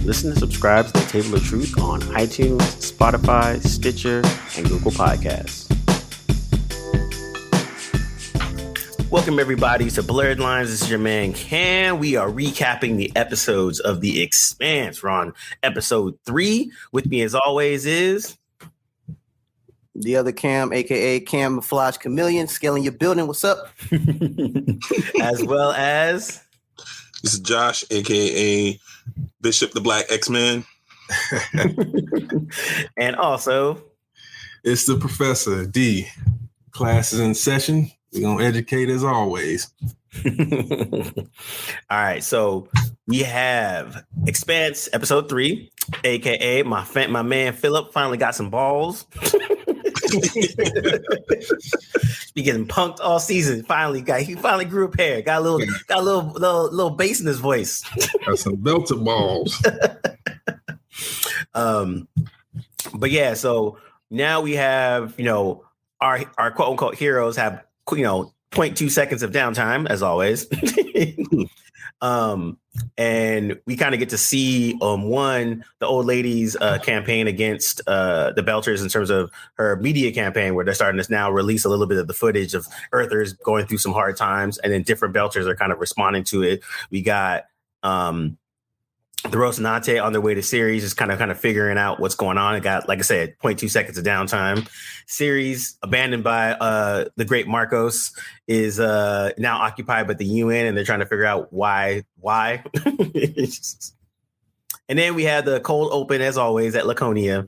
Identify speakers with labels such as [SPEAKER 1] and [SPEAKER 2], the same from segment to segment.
[SPEAKER 1] Listen and subscribe to the Table of Truth on iTunes, Spotify, Stitcher, and Google Podcasts. Welcome, everybody, to Blerdlines. This is your man, Cam. We are recapping the episodes of The Expanse. We're on episode 3. With me, as always, is...
[SPEAKER 2] the other Cam, a.k.a. Camouflage Chameleon, scaling your building. What's up?
[SPEAKER 1] As well as...
[SPEAKER 3] This is Josh, a.k.a. Bishop the Black X-Man.
[SPEAKER 1] And also...
[SPEAKER 4] It's the Professor D. Class is in session. We're going to educate as always.
[SPEAKER 1] All right, so we have Expanse episode 3, a.k.a. my man Philip finally got some balls. Be getting punked all season. He finally grew a pair. Got a little bass in his voice.
[SPEAKER 4] Got some belted balls.
[SPEAKER 1] But yeah, so now we have, our quote unquote heroes have 0.2 seconds of downtime as always. And we kind of get to see the old lady's campaign against the Belters in terms of her media campaign, where they're starting to now release a little bit of the footage of Earthers going through some hard times, and then different Belters are kind of responding to it. We got the Rocinante on their way to Ceres is kind of figuring out what's going on. It got, like I said, 0.2 seconds of downtime. Ceres, abandoned by the great Marcos, is now occupied by the UN, and they're trying to figure out why. And then we had the cold open, as always, at Laconia.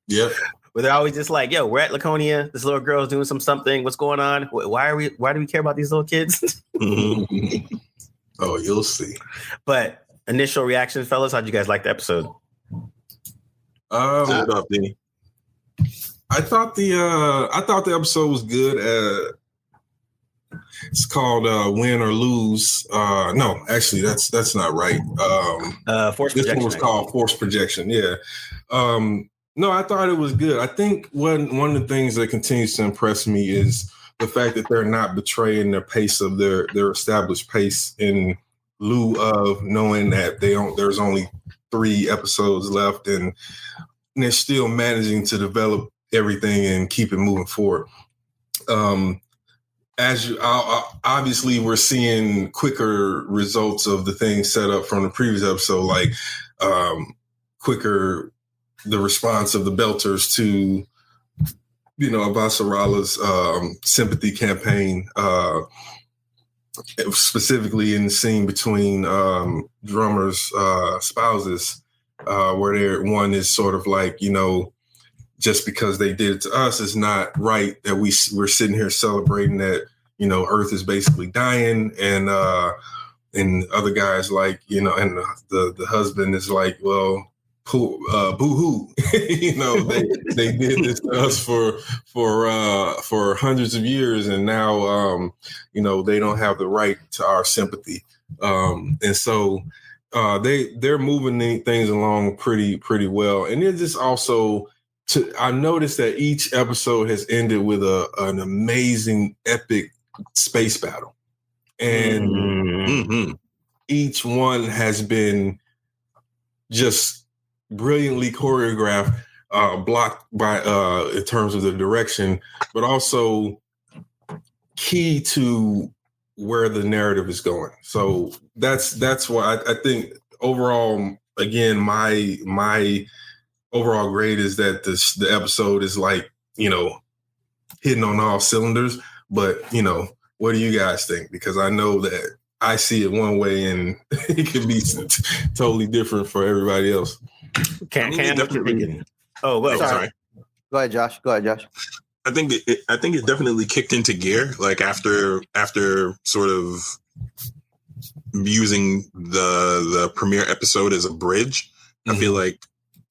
[SPEAKER 4] Yep.
[SPEAKER 1] Where they're always just like, yo, we're at Laconia. This little girl's doing something. What's going on? Why do we care about these little kids?
[SPEAKER 4] Oh, you'll see.
[SPEAKER 1] But initial reactions, fellas, how'd you guys like the episode?
[SPEAKER 4] I thought the episode was good. It's called Win or Lose. No, actually, that's not right.
[SPEAKER 1] Force
[SPEAKER 4] this
[SPEAKER 1] projection.
[SPEAKER 4] one was called Force Projection. Yeah. No, I thought it was good. I think one of the things that continues to impress me is the fact that they're not betraying their pace of their established pace in lieu of knowing that there's only 3 episodes left, and they're still managing to develop everything and keep it moving forward. Obviously, we're seeing quicker results of the things set up from the previous episode, like quicker the response of the Belters to Avasarala's sympathy campaign, specifically in the scene between Drummer's spouses, where one is sort of like, just because they did it to us is not right, that we're sitting here celebrating that, Earth is basically dying, and other guys like, and the husband is like, well, boo-hoo. They did this to us for hundreds of years, and now they don't have the right to our sympathy, and so they're moving things along pretty well. And it just also I noticed that each episode has ended with an amazing epic space battle, and each one has been just brilliantly choreographed, blocked by in terms of the direction, but also key to where the narrative is going. So that's why I think overall, again, my overall grade is that the episode is like, hitting on all cylinders. But what do you guys think? Because I know that I see it one way, and it can be totally different for everybody else.
[SPEAKER 1] Cam, what you thinking? Oh, well, sorry.
[SPEAKER 2] Go ahead, Josh.
[SPEAKER 3] I think it definitely kicked into gear, like after sort of using the premiere episode as a bridge. Mm-hmm. I feel like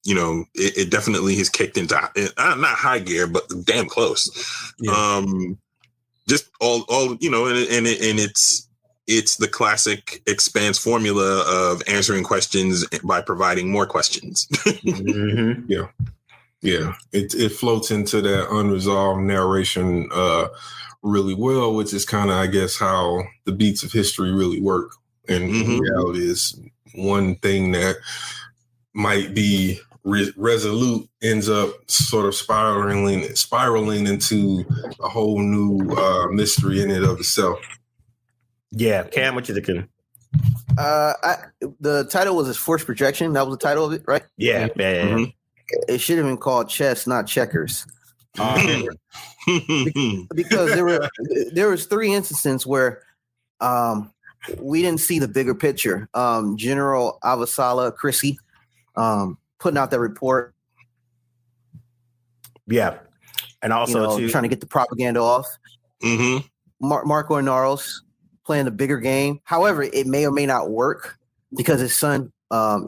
[SPEAKER 3] it definitely has kicked into not high gear, but damn close. Yeah. Just all and it's the classic Expanse formula of answering questions by providing more questions.
[SPEAKER 1] Mm-hmm.
[SPEAKER 4] Yeah. It floats into that unresolved narration really well, which is kind of, I guess, how the beats of history really work. And reality is one thing that might be resolute ends up sort of spiraling into a whole new mystery in and of itself.
[SPEAKER 1] Yeah, Cam, what you thinking?
[SPEAKER 2] The title was Force Projection. That was the title of it, right?
[SPEAKER 1] Yeah.
[SPEAKER 3] Mm-hmm.
[SPEAKER 2] It should have been called Chess, not Checkers.
[SPEAKER 3] Mm-hmm.
[SPEAKER 2] Because there was 3 instances where we didn't see the bigger picture. General Avasala Chrissy putting out that report.
[SPEAKER 1] Yeah. And also
[SPEAKER 2] trying to get the propaganda off.
[SPEAKER 3] Mm-hmm.
[SPEAKER 2] Marco Inaros playing the bigger game. However, it may or may not work because his son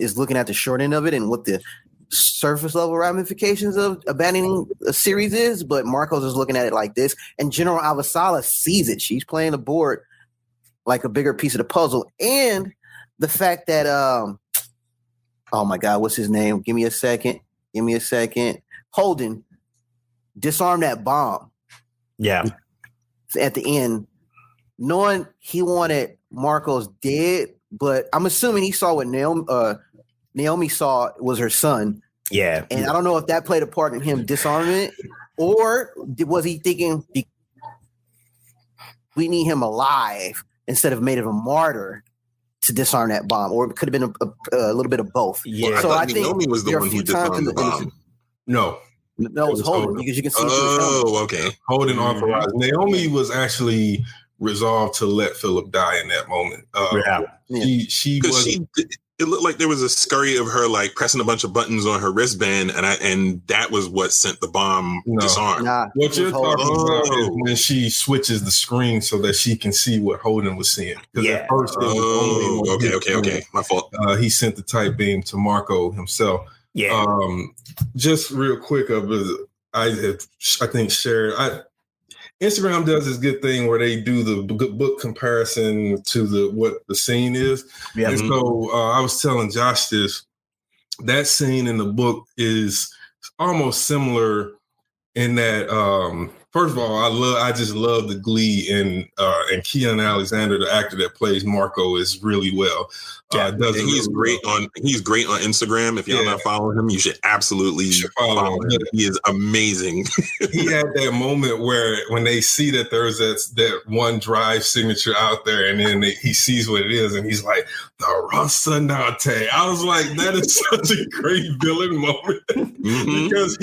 [SPEAKER 2] is looking at the short end of it and what the surface level ramifications of abandoning a series is. But Marco's is looking at it like this, and General Avasala sees it. She's playing the board like a bigger piece of the puzzle, and the fact that oh my God, what's his name? Give me a second. Holden disarmed that bomb.
[SPEAKER 1] Yeah.
[SPEAKER 2] At the end, knowing he wanted Marcos dead, but I'm assuming he saw what Naomi saw was her son.
[SPEAKER 1] Yeah.
[SPEAKER 2] And I don't know if that played a part in him disarming it, or was he thinking we need him alive instead of made him a martyr to disarm that bomb, or it could have been a little bit of both.
[SPEAKER 1] Yeah.
[SPEAKER 2] So I think
[SPEAKER 3] Naomi was the one who disarmed the bomb.
[SPEAKER 4] No,
[SPEAKER 2] it was Holden, because you can see.
[SPEAKER 3] Okay.
[SPEAKER 4] Holden authorized. Naomi was actually resolved to let Philip die in that moment. She was.
[SPEAKER 3] It looked like there was a scurry of her like pressing a bunch of buttons on her wristband, and that was what sent the bomb disarmed.
[SPEAKER 4] What you're talking about is when she switches the screen so that she can see what Holden was seeing.
[SPEAKER 1] Yeah.
[SPEAKER 4] At first it was
[SPEAKER 3] Okay. My fault.
[SPEAKER 4] He sent the tight beam to Marco himself.
[SPEAKER 1] Yeah.
[SPEAKER 4] Just real quick, I think shared. Instagram does this good thing where they do the book comparison to what the scene is.
[SPEAKER 1] Yeah.
[SPEAKER 4] And so I was telling Josh that scene in the book is almost similar in that, first of all, I just love the glee and Keanu Alexander, the actor that plays Marco, is really well.
[SPEAKER 3] He's great on Instagram. If y'all not following him, you should absolutely follow him. He is amazing.
[SPEAKER 4] He had that moment where when they see that there's that one drive signature out there, and then he sees what it is, and he's like, the Rocinante. I was like, that is such a great villain moment because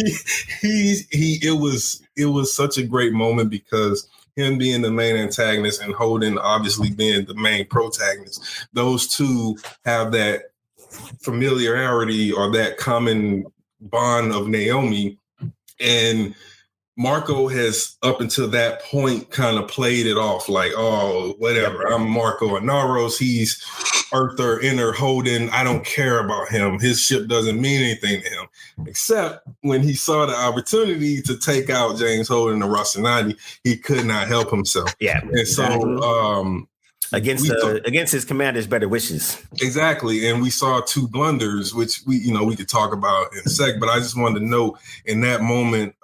[SPEAKER 4] it was such a great moment because him being the main antagonist and Holden obviously being the main protagonist, those two have that familiarity or that common bond of Naomi. And Marco has, up until that point, kind of played it off like, oh, whatever, I'm Marco Inaros, he's Earther, Inner, Holden, I don't care about him. His ship doesn't mean anything to him. Except when he saw the opportunity to take out James Holden and Rocinante, he could not help himself.
[SPEAKER 1] Yeah.
[SPEAKER 4] And so
[SPEAKER 1] against his commander's better wishes.
[SPEAKER 4] Exactly. And we saw 2 blunders, which we could talk about in a sec, but I just wanted to note in that moment,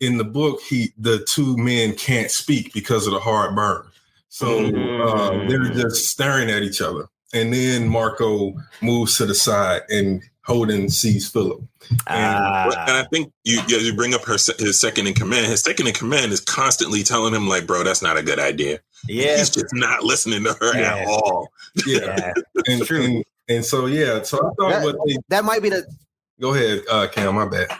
[SPEAKER 4] in the book, the 2 men can't speak because of the hard burn. So they're just staring at each other. And then Marco moves to the side and Holden sees Philip. And
[SPEAKER 3] I think you bring up his second in command. His second in command is constantly telling him, like, bro, that's not a good idea.
[SPEAKER 1] Yeah.
[SPEAKER 3] He's just not listening to her at all.
[SPEAKER 4] Yeah. And true. And so, so I thought
[SPEAKER 2] that might be
[SPEAKER 4] Go ahead, Cam, my bad.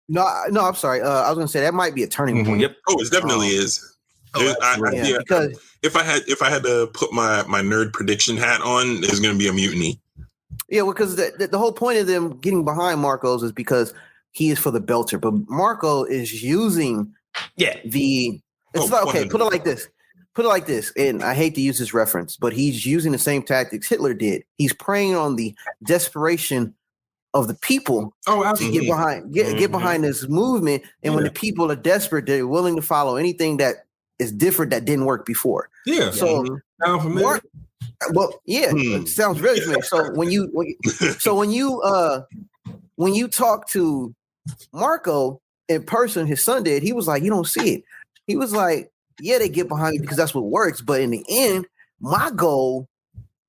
[SPEAKER 2] No, I'm sorry. I was going to say that might be a turning point.
[SPEAKER 1] Yep.
[SPEAKER 3] Oh, it definitely is.
[SPEAKER 2] Because
[SPEAKER 3] if I had to put my nerd prediction hat on, there's going to be a mutiny.
[SPEAKER 2] Yeah, because the whole point of them getting behind Marcos is because he is for the belter, but Marco is using put it like this, and I hate to use this reference, but he's using the same tactics Hitler did. He's preying on the desperation of the people to get behind this movement, and when the people are desperate, they're willing to follow anything that is different that didn't work before.
[SPEAKER 4] Yeah.
[SPEAKER 2] So it sounds really familiar. So when you talk to Marco in person, his son did, he was like, you don't see it. He was like, yeah, they get behind me because that's what works. But in the end, my goal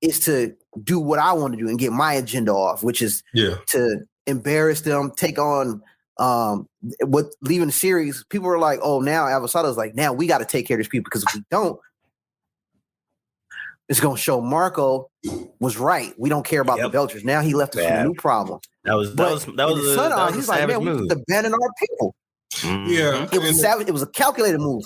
[SPEAKER 2] is to do what I want to do and get my agenda off, which is to embarrass them, take on what leaving the series. People are like, oh, now Avasado's like, now we got to take care of these people, because if we don't, it's going to show Marco was right. We don't care about the Belchers. Now he left us with a new problem.
[SPEAKER 1] That was
[SPEAKER 2] he's like, man, we just abandoned our people.
[SPEAKER 1] Mm-hmm.
[SPEAKER 4] Yeah,
[SPEAKER 2] it was savage. It was a calculated move.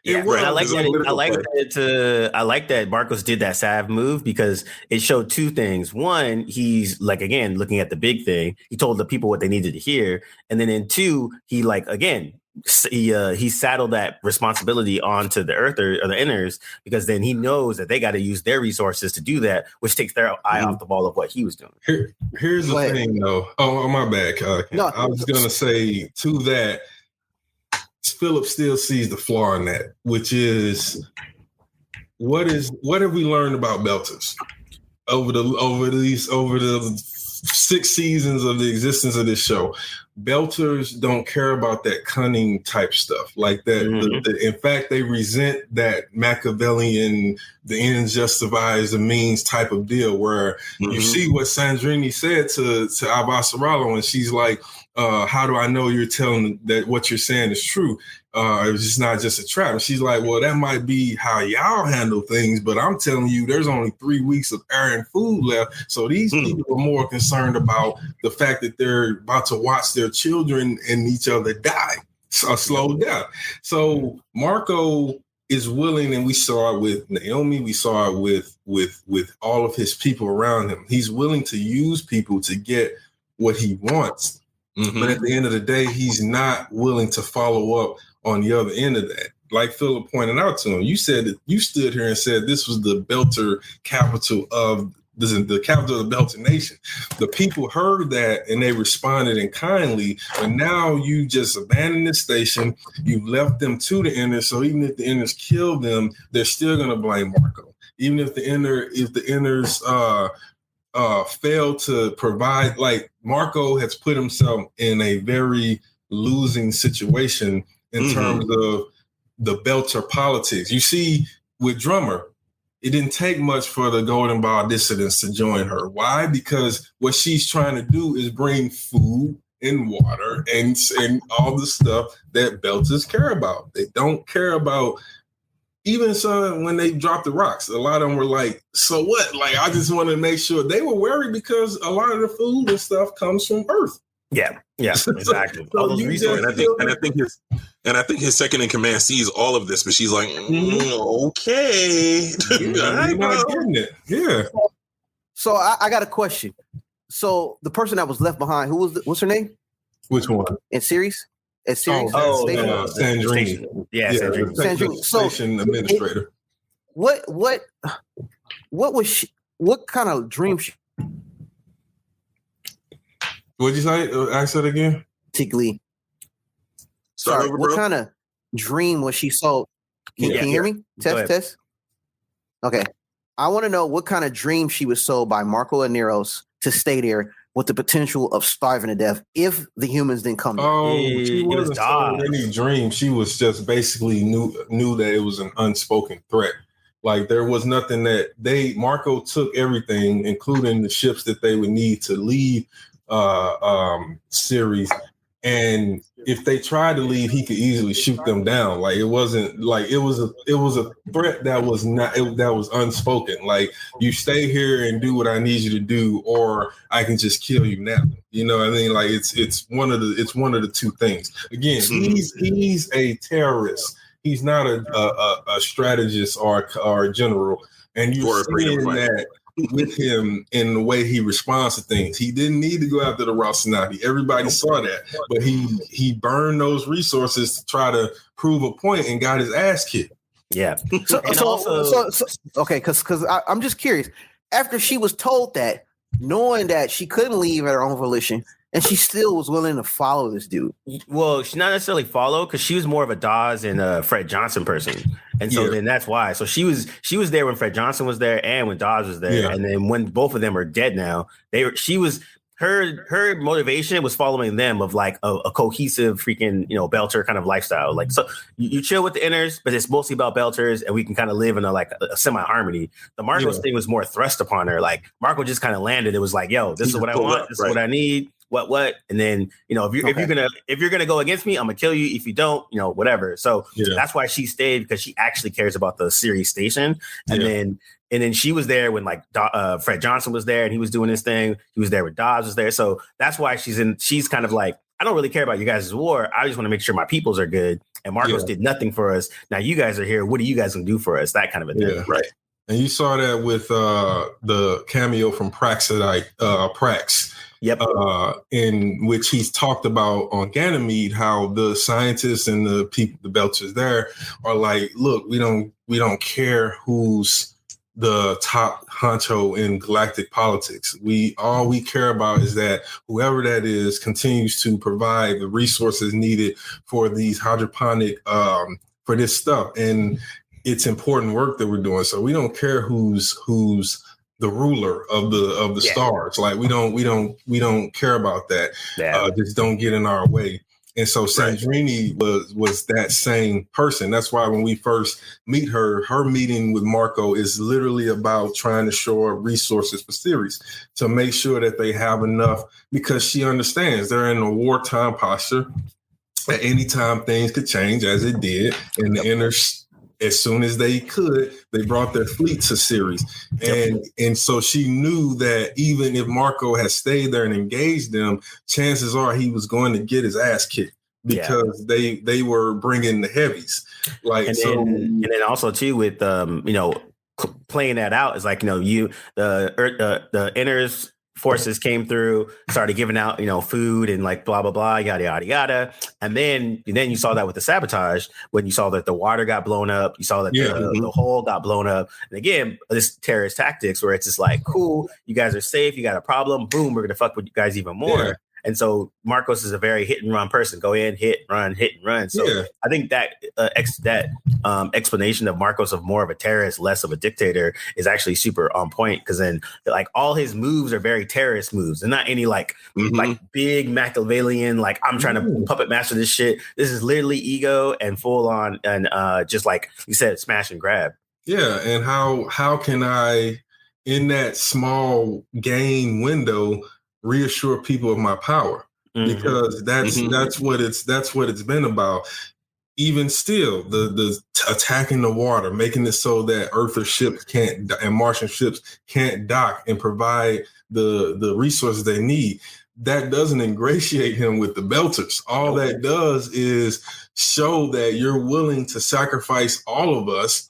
[SPEAKER 1] Yeah, I like that. I like that Marcos did that salve move, because it showed two things. One, he's like, again, looking at the big thing. He told the people what they needed to hear, and then in two, he like, again, he saddled that responsibility onto the Earthers or the Inners, because then he knows that they got to use their resources to do that, which takes their eye off the ball of what he was doing.
[SPEAKER 4] Here's the thing, though. Oh, my bad. No, I was gonna say to that. Philip still sees the flaw in that, which is what have we learned about Belters over the 6 seasons of the existence of this show? Belters don't care about that cunning type stuff like that. In fact, they resent that Machiavellian, the ends justifies the means type of deal, where you see what Sandrini said to Avasarala when she's like, how do I know you're telling that what you're saying is true? It's just not just a trap. And she's like, well, that might be how y'all handle things, but I'm telling you, there's only 3 weeks of air and food left. So these people are more concerned about the fact that they're about to watch their children and each other die, slow down. So Marco is willing, and we saw it with Naomi, we saw it with all of his people around him. He's willing to use people to get what he wants. But at the end of the day, he's not willing to follow up on the other end of that. Like Philip pointed out to him, you said that you stood here and said this was the Belter capital of the capital of the Belter Nation. The people heard that and they responded in kindly, but now you just abandoned the station. You left them to the Inners. So even if the Inners kill them, they're still going to blame Marco. Even if the Inners fail to provide, like Marco has put himself in a very losing situation in terms of the Belter politics. You see, with Drummer, it didn't take much for the Golden Ball dissidents to join her. Why? Because what she's trying to do is bring food and water and all the stuff that Belters care about. They don't care about. Even so, when they dropped the rocks, a lot of them were like, so what? Like, I just want to make sure. They were worried because a lot of the food and stuff comes from Earth.
[SPEAKER 1] Yeah, exactly. All those resources.
[SPEAKER 3] And I think his second in command sees all of this, but she's like, okay.
[SPEAKER 4] I'm not getting it. Yeah.
[SPEAKER 2] So I got a question. So the person that was left behind, what's her name?
[SPEAKER 4] Which one?
[SPEAKER 2] In series?
[SPEAKER 4] Sandrini.
[SPEAKER 1] Yeah,
[SPEAKER 4] Sandrini. Station administrator.
[SPEAKER 2] What was she? What kind of dream?
[SPEAKER 4] What'd you say? Ask that again.
[SPEAKER 2] Particularly. Sorry. What kind of dream was she sold? Can you hear me? Test. Okay. I want to know what kind of dream she was sold by Marco and Neros to stay there with the potential of starving to death if the humans didn't come.
[SPEAKER 4] Oh, she wasn't sold any dream. She was just basically knew that it was an unspoken threat. Like there was nothing that Marco took everything, including the ships that they would need to leave series. And if they tried to leave, he could easily shoot them down. Like it wasn't like it was a threat that was that was unspoken. Like you stay here and do what I need you to do, or I can just kill you now. You know what I mean? Like it's one of the two things. Again, he's a terrorist. He's not a strategist or a general. And you're seeing that with him in the way he responds to things. He didn't need to go after the Rocinante. Everybody saw that, but he burned those resources to try to prove a point and got his ass kicked.
[SPEAKER 1] Yeah.
[SPEAKER 2] Okay, because I'm just curious. After she was told that, knowing that she couldn't leave at her own volition, and she still was willing to follow this dude.
[SPEAKER 1] Well, she not necessarily follow because she was more of a Dawes and Fred Johnson person, and so then that's why. So she was there when Fred Johnson was there and when Dawes was there, and then when both of them are dead now, she was her motivation was following them of like a cohesive freaking, you know, Belter kind of lifestyle. Like, so you chill with the inners, but it's mostly about Belters, and we can kind of live in a semi harmony. The Marcos thing was more thrust upon her. Like Marco just kind of landed. It was like, yo, this is what I want. This is what I need. What? And then, you know, if you're gonna go against me, I'm gonna kill you. If you don't, you know, whatever. So that's why she stayed, because she actually cares about the series station. And then she was there when like Fred Johnson was there and he was doing his thing. He was there when Dobbs was there. So that's why she's kind of like, I don't really care about you guys' war. I just want to make sure my peoples are good. And Marcos did nothing for us. Now you guys are here. What are you guys going to do for us? That kind of a thing.
[SPEAKER 4] Yeah. Right. And you saw that with the cameo from Prax. Yep. In which he's talked about on Ganymede, how the scientists and the people, the Belters there, are like, look, we don't care who's the top honcho in galactic politics. All we care about is that whoever that is continues to provide the resources needed for these hydroponic for this stuff, and it's important work that we're doing. So we don't care who's the ruler of the stars. Like we don't care about that. Yeah. Just don't get in our way. And so Sandrini was that same person. That's why when we first meet her meeting with Marco is literally about trying to shore up resources for Ceres to make sure that they have enough, because she understands they're in a wartime posture. At any time things could change, as it did. And the inner, as soon as they could, they brought their fleet to Ceres. And so she knew that even if Marco had stayed there and engaged them, chances are he was going to get his ass kicked, because they were bringing the heavies. Like, and
[SPEAKER 1] then also too with you know, playing that out is like, you know, the inners forces came through, started giving out, you know, food and like blah blah blah, yada yada yada, and then you saw that with the sabotage when you saw that the water got blown up, you saw that the hole got blown up, and again, this terrorist tactics where it's just like, cool, you guys are safe, you got a problem, boom, we're gonna fuck with you guys even more. Yeah. And so Marcos is a very hit and run person. Go in, hit and run. So I think that explanation of Marcos of more of a terrorist, less of a dictator is actually super on point, because then like all his moves are very terrorist moves and not any like big Machiavellian, like I'm trying to puppet master this shit. This is literally ego and full on and just like you said, smash and grab.
[SPEAKER 4] Yeah. And how can I, in that small gain window, reassure people of my power, because that's what it's been about. Even still, the attacking the water, making it so that Earther ships can't and Martian ships can't dock and provide the resources they need. That doesn't ingratiate him with the Belters. All that does is show that you're willing to sacrifice all of us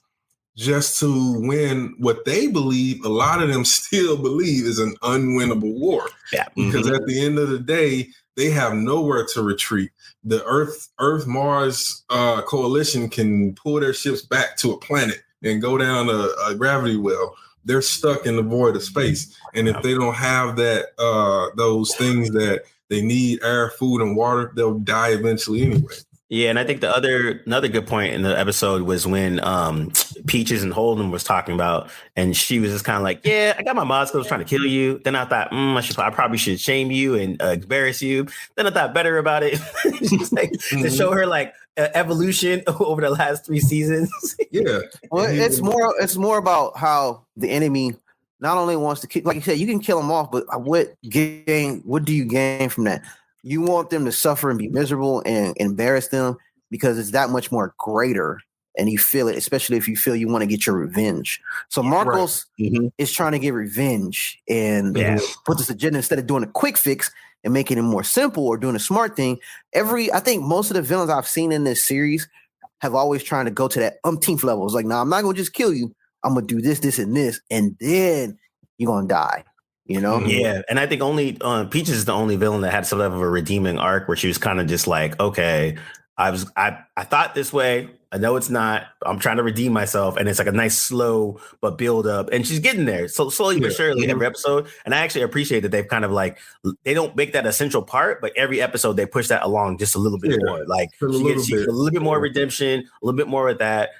[SPEAKER 4] just to win what they believe, a lot of them still believe, is an unwinnable war. Yeah. Because at the end of the day, they have nowhere to retreat. The Earth-Mars coalition can pull their ships back to a planet and go down a gravity well. They're stuck in the void of space. And if they don't have that, those things that they need, air, food, and water, they'll die eventually anyway.
[SPEAKER 1] Yeah, and I think another good point in the episode was when Peaches and Holden was talking about, and she was just kind of like, "Yeah, I got my mods because I was trying to kill you." Then I thought, I probably should shame you and embarrass you. Then I thought better about it, just like to show her like evolution over the last 3 seasons.
[SPEAKER 4] Yeah,
[SPEAKER 2] well, it's more about how the enemy not only wants to kill, like you said, you can kill them off, but what do you gain from that? You want them to suffer and be miserable and embarrass them, because it's that much more greater, and you feel it, especially if you feel you want to get your revenge. So Marcos is trying to get revenge and put this agenda instead of doing a quick fix and making it more simple or doing a smart thing. I think most of the villains I've seen in this series have always trying to go to that umpteenth level. It's like, nah, I'm not going to just kill you. I'm going to do this, this, and this, and then you're going to die. You know?
[SPEAKER 1] Yeah. And I think only Peaches is the only villain that had some level of a redeeming arc where she was kind of just like, okay, I thought this way. I know it's not. I'm trying to redeem myself. And it's like a nice slow but build up. And she's getting there. So slowly but surely every episode. And I actually appreciate that they've kind of like, they don't make that a central part, but every episode they push that along just a little bit more. Like she gets a little bit more redemption, a little bit more with that.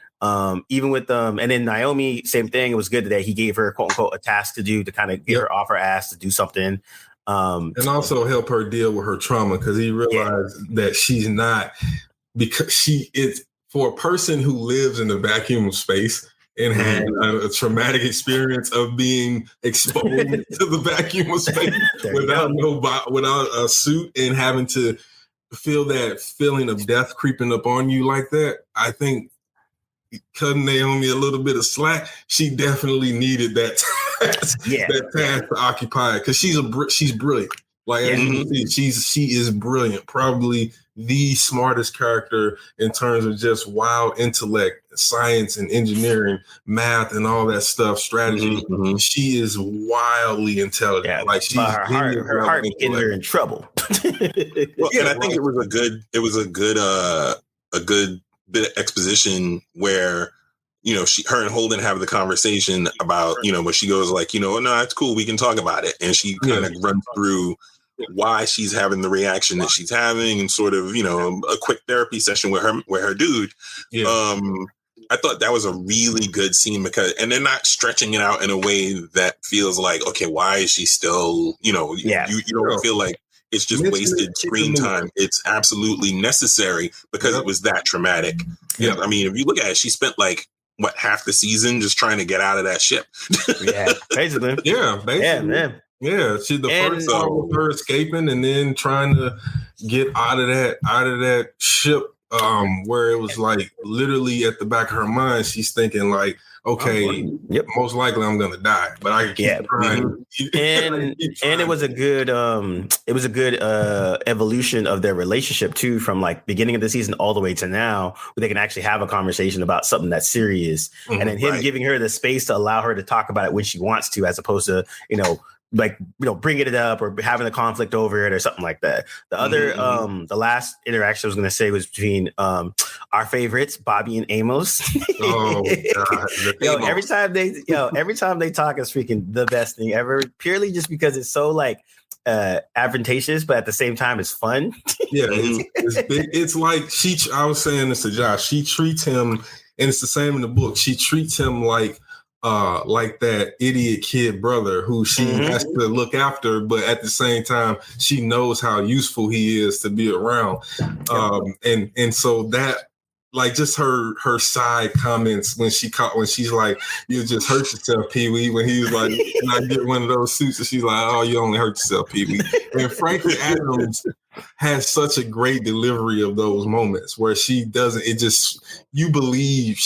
[SPEAKER 1] Even with and then Naomi, same thing. It was good that he gave her quote unquote a task to do to kind of get her off her ass to do something.
[SPEAKER 4] And also help her deal with her trauma, because he realized that she's not, because she is, for a person who lives in the vacuum of space and had a traumatic experience of being exposed to the vacuum of space without a suit and having to feel that feeling of death creeping up on you like that. I think cutting Naomi a little bit of slack, she definitely needed that task, to occupy, because she's brilliant. Like as you can see, she is brilliant. Probably the smartest character in terms of just wild intellect, science and engineering, math and all that stuff, strategy. She is wildly intelligent.
[SPEAKER 1] Yeah,
[SPEAKER 4] like she's
[SPEAKER 1] her heart getting her in trouble.
[SPEAKER 3] And I think it was a good bit of exposition where, her and Holden have the conversation about, when she goes like, no, it's cool, we can talk about it. And she kind of runs through why she's having the reaction that she's having, and sort of, a quick therapy session with her dude. I thought that was a really good scene, and they're not stretching it out in a way that feels like, okay, why is she still, you don't feel like it's just wasted screen time. It's absolutely necessary because it was that traumatic. Yeah. I mean, if you look at it, she spent half the season just trying to get out of that ship.
[SPEAKER 1] Basically.
[SPEAKER 4] Yeah, basically. Yeah, first part was her escaping and then trying to get out of that ship, where it was like literally at the back of her mind, she's thinking like, okay, most likely I'm gonna die, but I can keep trying.
[SPEAKER 1] And it was a good evolution of their relationship too, from like beginning of the season all the way to now, where they can actually have a conversation about something that's serious, and then him giving her the space to allow her to talk about it when she wants to, as opposed to bringing it up or having a conflict over it or something like that. The other, the last interaction I was going to say was between our favorites, Bobby and Amos.
[SPEAKER 4] Oh God!
[SPEAKER 1] Every time they talk is freaking the best thing ever. Purely just because it's so advantageous, but at the same time, it's fun.
[SPEAKER 4] It's like I was saying this to Josh. She treats him, and it's the same in the book. She treats him like that idiot kid brother who she has to look after, but at the same time she knows how useful he is to be around. And so that, like, just her side comments when she's like, you just hurt yourself, Pee-wee, when he was like, and I get one of those suits, and she's like, oh, you only hurt yourself, Pee-wee. And Frankie Adams has such a great delivery of those moments where she doesn't, it just, you believe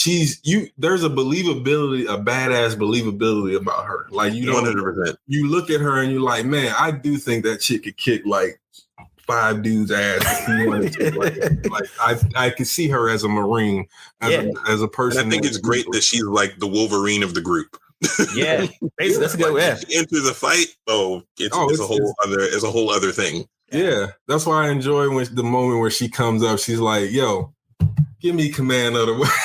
[SPEAKER 4] there's a believability, a badass believability about her. Like, you don't, 100%. You look at her and you're like, man, I do think that chick could kick like 5 dudes' ass if you wanted to. Like I could see her as a Marine, as a person.
[SPEAKER 3] And I think it's great that she's like the Wolverine of the group.
[SPEAKER 1] Yeah, basically, that's a good way.
[SPEAKER 3] Into the fight, it's a whole other thing.
[SPEAKER 4] Yeah, that's why I enjoy the moment where she comes up. She's like, "Yo, give me command of the weapon."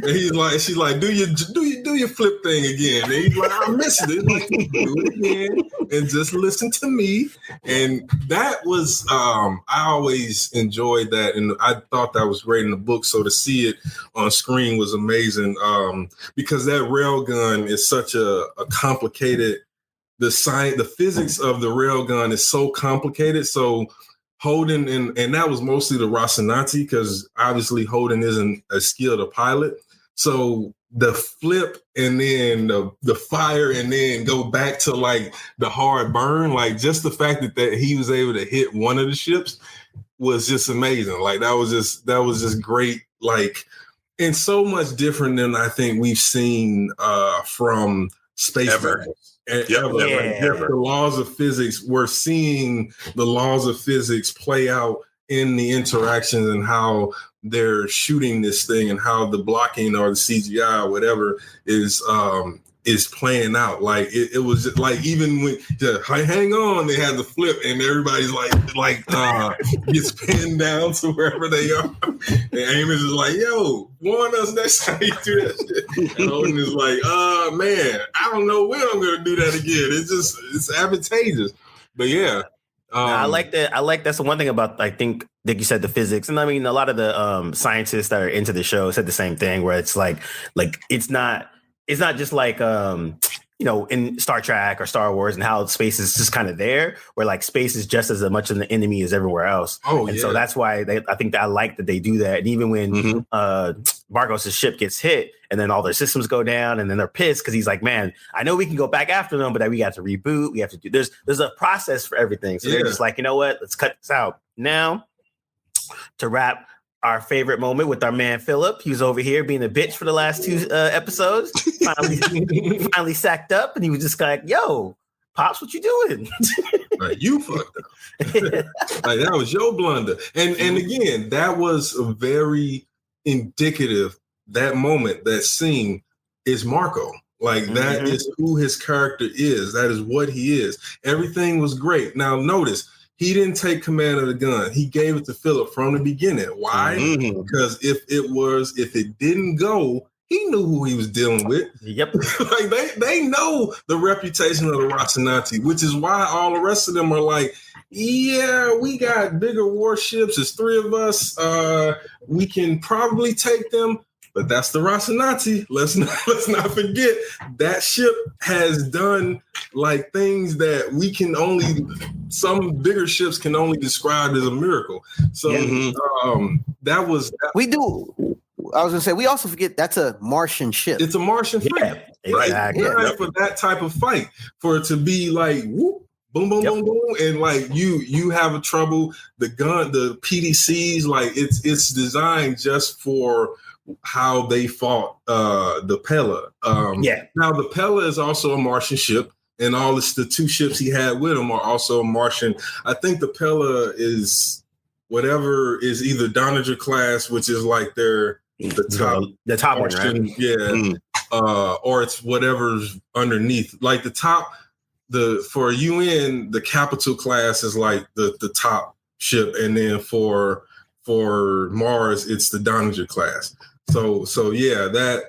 [SPEAKER 4] And she's like, do your flip thing again. And he's like, I missed it. Like, do it again and just listen to me. And that was, I always enjoyed that. And I thought that was great in the book. So to see it on screen was amazing, because that railgun is such a complicated, the physics of the railgun is so complicated. So Holden, and that was mostly the Rocinante, because obviously Holden isn't a skilled pilot. So the flip and then the fire and then go back to like the hard burn, like just the fact that he was able to hit one of the ships was just amazing. Like that was just great. Like, and so much different than I think we've seen from space
[SPEAKER 3] ever.
[SPEAKER 4] The laws of physics, we're seeing the laws of physics play out in the interactions and how they're shooting this thing and how the blocking or the CGI or whatever is playing out. Like it was just, like, even when hang on, they had the flip and everybody's like gets pinned down to wherever they are. And Amos is like, yo, warn us next time you do that shit. And Odin is like, man, I don't know when I'm gonna do that again. It's advantageous. But yeah.
[SPEAKER 1] I like that. That's the one thing about, I think, like you said, the physics. And I mean, a lot of the scientists that are into the show said the same thing, where it's like it's not just like, in Star Trek or Star Wars, and how space is just kind of there, where like space is just as much of an enemy as everywhere else. So that's why I think that I like that they do that. And even when Marcos' ship gets hit and then all their systems go down and then they're pissed because he's like, man, I know we can go back after them, but we have to reboot. We have to do there's a process for everything. So they're just like, you know what? Let's cut this out. Now to wrap our favorite moment with our man Philip. He was over here being a bitch for the last 2 episodes. Finally sacked up, and he was just like, "Yo, Pops, what you doing?"
[SPEAKER 4] Like, you fucked up. Like, that was your blunder. And again, that was a very indicative. That moment, that scene is Marco. Like, that is who his character is. That is what he is. Everything was great. Now, notice. He didn't take command of the gun. He gave it to Philip from the beginning. Why? Because if it didn't go, he knew who he was dealing with.
[SPEAKER 1] Yep.
[SPEAKER 4] Like they know the reputation of the Rocinante, which is why all the rest of them are like, yeah, we got bigger warships. There's 3 of us. We can probably take them. But that's the Rocinante. Let's not forget that ship has done like things that some bigger ships can only describe as a miracle. So that was.
[SPEAKER 2] We do. I was gonna say we also forget that's a Martian ship.
[SPEAKER 4] It's a Martian fleet,
[SPEAKER 1] exactly.
[SPEAKER 4] Right? For that type of fight, for it to be like whoop, boom, boom, boom, boom, and like you have a trouble. The gun, the PDCs, like it's designed just for how they fought the Pella. Now the Pella is also a Martian ship, and the 2 ships he had with him are also Martian. I think the Pella is whatever is either Donager class, which is like the top Martian, one, right? Or it's whatever's underneath. Like the top, for UN, the Capital class is like the top ship, and then for Mars, it's the Donager class. So yeah, that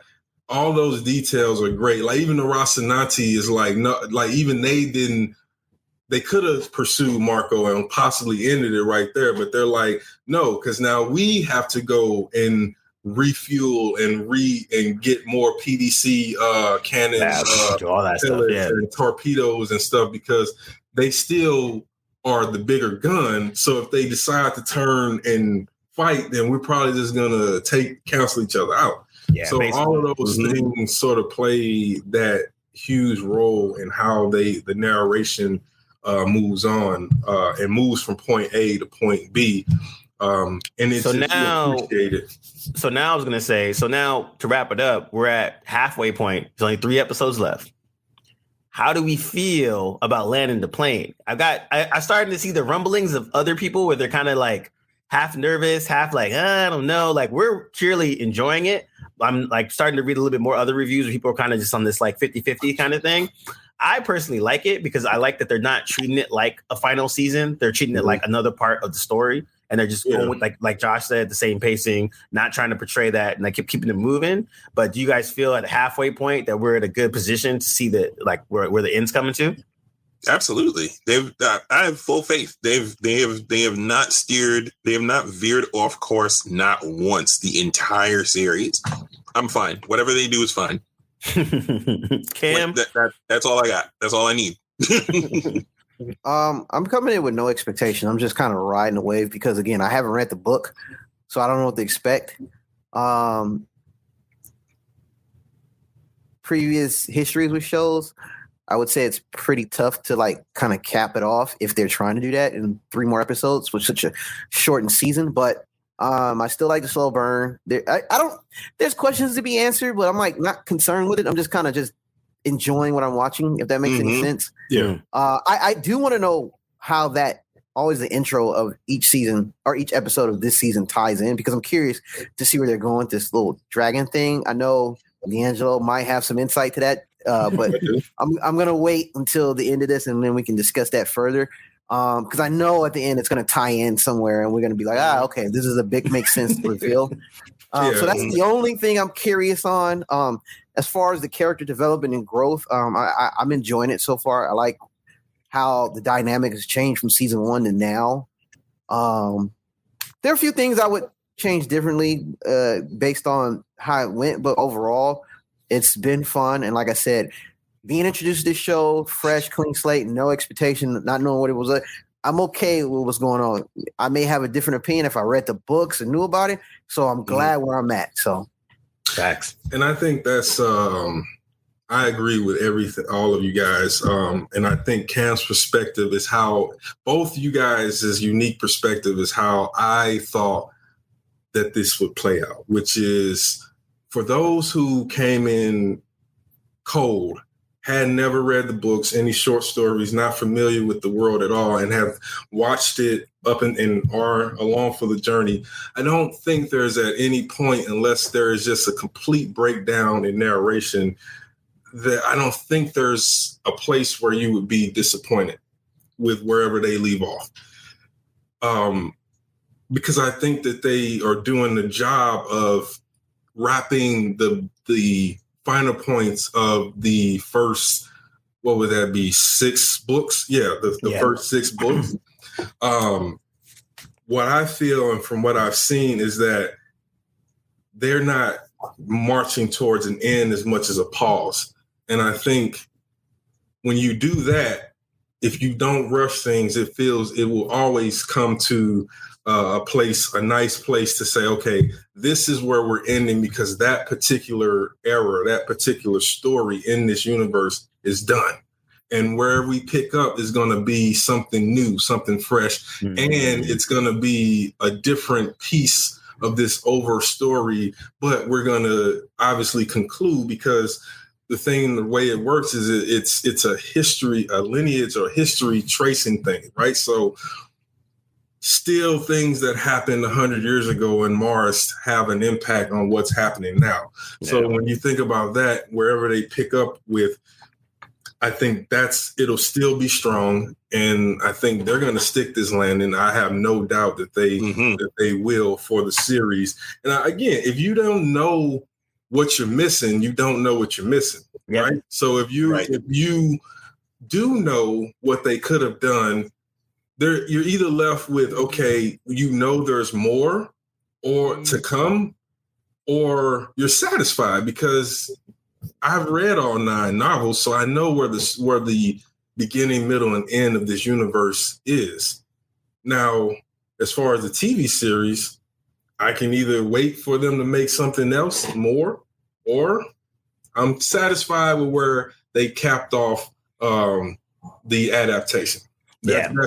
[SPEAKER 4] all those details are great. Like even the Rocinante is like no, like even they could have pursued Marco and possibly ended it right there, but they're like, no, because now we have to go and refuel and get more PDC cannons,
[SPEAKER 1] all that stuff,
[SPEAKER 4] and torpedoes and stuff, because they still are the bigger gun. So if they decide to turn and fight, then we're probably just gonna cancel each other out. So basically. All of those things sort of play that huge role in how the narration moves on and moves from point A to point B. And it's appreciated.
[SPEAKER 1] So now I was gonna say, now to wrap it up, we're at halfway point. There's only 3 episodes left. How do we feel about landing the plane? I started to see the rumblings of other people where they're kind of like half nervous, half like, I don't know. Like, we're purely enjoying it. I'm like starting to read a little bit more other reviews where people are kind of just on this like 50-50 kind of thing. I personally like it because I like that they're not treating it like a final season. They're treating it like another part of the story. And they're just going with, like Josh said, the same pacing, not trying to portray that, and like keeping it moving. But do you guys feel at the halfway point that we're at a good position to see that, like, where the end's coming to?
[SPEAKER 3] Absolutely. I have full faith. They have not veered off course not once the entire series. I'm fine. Whatever they do is fine.
[SPEAKER 1] Cam,
[SPEAKER 3] that's all I got. That's all I need.
[SPEAKER 2] I'm coming in with no expectation. I'm just kind of riding the wave because, again, I haven't read the book, so I don't know what to expect. Previous histories with shows, I would say it's pretty tough to like kind of cap it off if they're trying to do that in 3 more episodes with such a shortened season. But I still like the slow burn. There's questions to be answered, but I'm like not concerned with it. I'm just kind of just enjoying what I'm watching, if that makes any sense.
[SPEAKER 4] Yeah.
[SPEAKER 2] I do want to know how that always the intro of each season or each episode of this season ties in, because I'm curious to see where they're going with this little dragon thing. I know D'Angelo might have some insight to that. But I'm gonna wait until the end of this, and then we can discuss that further. Because I know at the end it's gonna tie in somewhere, and we're gonna be like, okay, this is a big makes sense reveal. So that's the only thing I'm curious on. As far as the character development and growth, I'm enjoying it so far. I like how the dynamic has changed from season 1 to now. There are a few things I would change differently based on how it went, but overall, it's been fun. And like I said, being introduced to this show, fresh, clean slate, no expectation, not knowing what it was like, I'm okay with what's going on. I may have a different opinion if I read the books and knew about it. So I'm glad where I'm at. So
[SPEAKER 1] facts.
[SPEAKER 4] And I think that's I agree with everything, all of you guys. And I think Cam's perspective is how both you guys' unique perspective is how I thought that this would play out, which is for those who came in cold, had never read the books, any short stories, not familiar with the world at all, and have watched it up and are along for the journey. I don't think there's at any point, unless there is just a complete breakdown in narration, that I don't think there's a place where you would be disappointed with wherever they leave off. Because I think that they are doing the job of wrapping the final points of the first, what would that be, 6 books? Yeah, the first 6 books. What I feel and from what I've seen is that they're not marching towards an end as much as a pause. And I think when you do that, if you don't rush things, it will always come to a nice place to say, okay, this is where we're ending because that particular era, that particular story in this universe is done. And where we pick up is going to be something new, something fresh, and it's going to be a different piece of this over story. But we're going to obviously conclude because the thing, the way it works is it's a history, a lineage or history tracing thing, right? So still things that happened 100 years ago in Mars have an impact on what's happening now. Yeah. So when you think about that, wherever they pick up with, I think it'll still be strong. And I think they're going to stick this landing. I have no doubt that they will for the series. And again, if you don't know what you're missing, you don't know what you're missing, right? So if you do know what they could have done, you're either left with, okay, there's more or to come, or you're satisfied because I've read all 9 novels, so I know where the beginning, middle, and end of this universe is. Now, as far as the TV series, I can either wait for them to make something else more, or I'm satisfied with where they capped off the adaptation.
[SPEAKER 1] And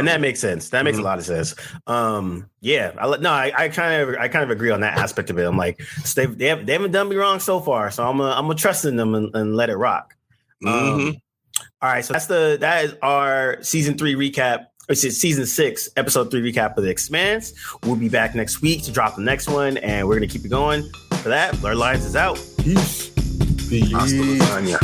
[SPEAKER 1] that makes sense. That makes a lot of sense. I kind of agree on that aspect of it. I'm like, they haven't done me wrong so far, so I'm gonna trust in them and let it rock. All right, so that is our season 3 recap. Season 6, episode 3 recap of The Expanse. We'll be back next week to drop the next one, and we're gonna keep it going. For that, Blerdlines is out. Peace.
[SPEAKER 3] Hasta lasagna.